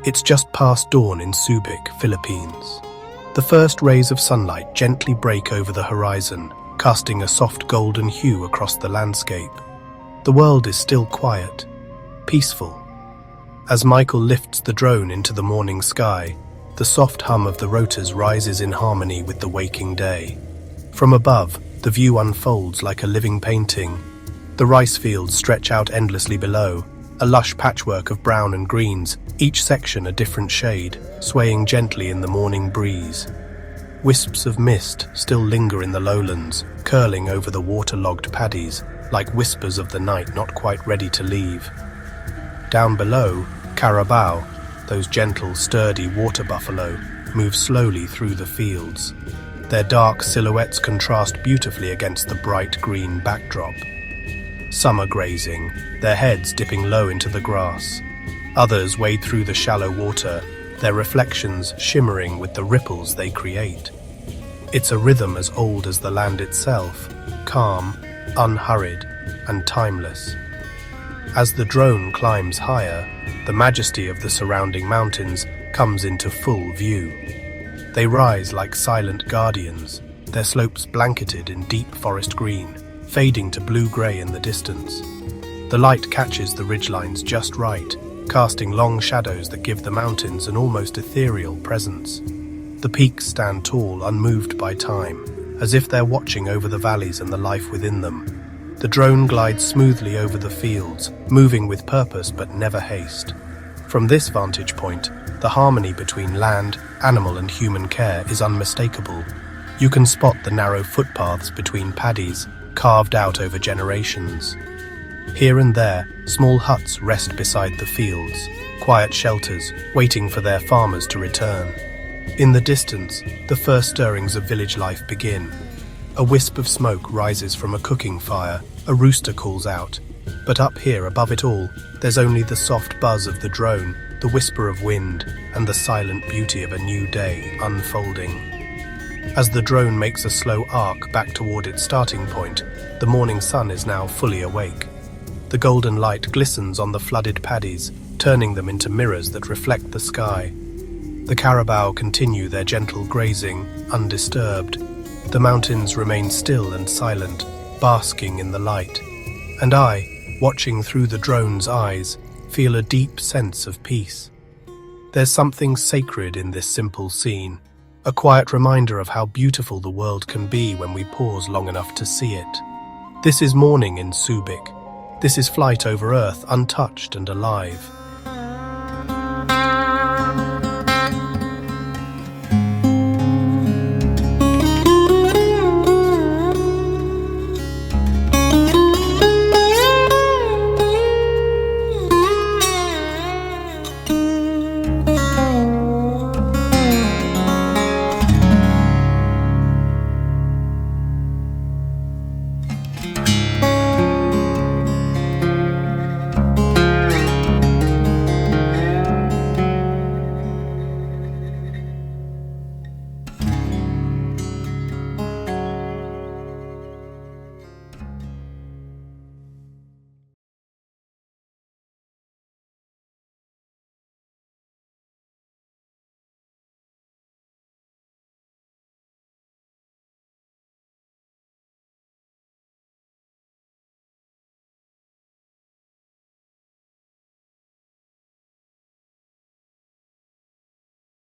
It's just past dawn in Subic, Philippines. The first rays of sunlight gently break over the horizon, casting a soft golden hue across the landscape. The world is still quiet, peaceful. As Michael lifts the drone into the morning sky, the soft hum of the rotors rises in harmony with the waking day. From above, the view unfolds like a living painting. The rice fields stretch out endlessly below, a lush patchwork of brown and greens, each section a different shade, swaying gently in the morning breeze. Wisps of mist still linger in the lowlands, curling over the waterlogged paddies, like whispers of the night not quite ready to leave. Down below, carabao, those gentle, sturdy water buffalo, move slowly through the fields. Their dark silhouettes contrast beautifully against the bright green backdrop. Some are grazing, their heads dipping low into the grass. Others wade through the shallow water, their reflections shimmering with the ripples they create. It's a rhythm as old as the land itself, calm, unhurried, and timeless. As the drone climbs higher, the majesty of the surrounding mountains comes into full view. They rise like silent guardians, their slopes blanketed in deep forest green, fading to blue-grey in the distance. The light catches the ridgelines just right, casting long shadows that give the mountains an almost ethereal presence. The peaks stand tall, unmoved by time, as if they're watching over the valleys and the life within them. The drone glides smoothly over the fields, moving with purpose but never haste. From this vantage point, the harmony between land, animal and human care is unmistakable. You can spot the narrow footpaths between paddies, carved out over generations. Here and there, small huts rest beside the fields, quiet shelters waiting for their farmers to return. In the distance, the first stirrings of village life begin. A wisp of smoke rises from a cooking fire, a rooster calls out. But up here, above it all, there's only the soft buzz of the drone, the whisper of wind, and the silent beauty of a new day unfolding. As the drone makes a slow arc back toward its starting point, the morning sun is now fully awake. The golden light glistens on the flooded paddies, turning them into mirrors that reflect the sky. The carabao continue their gentle grazing, undisturbed. The mountains remain still and silent, basking in the light. And I, watching through the drone's eyes, feel a deep sense of peace. There's something sacred in this simple scene, a quiet reminder of how beautiful the world can be when we pause long enough to see it. This is morning in Subic. This is flight over Earth, untouched and alive.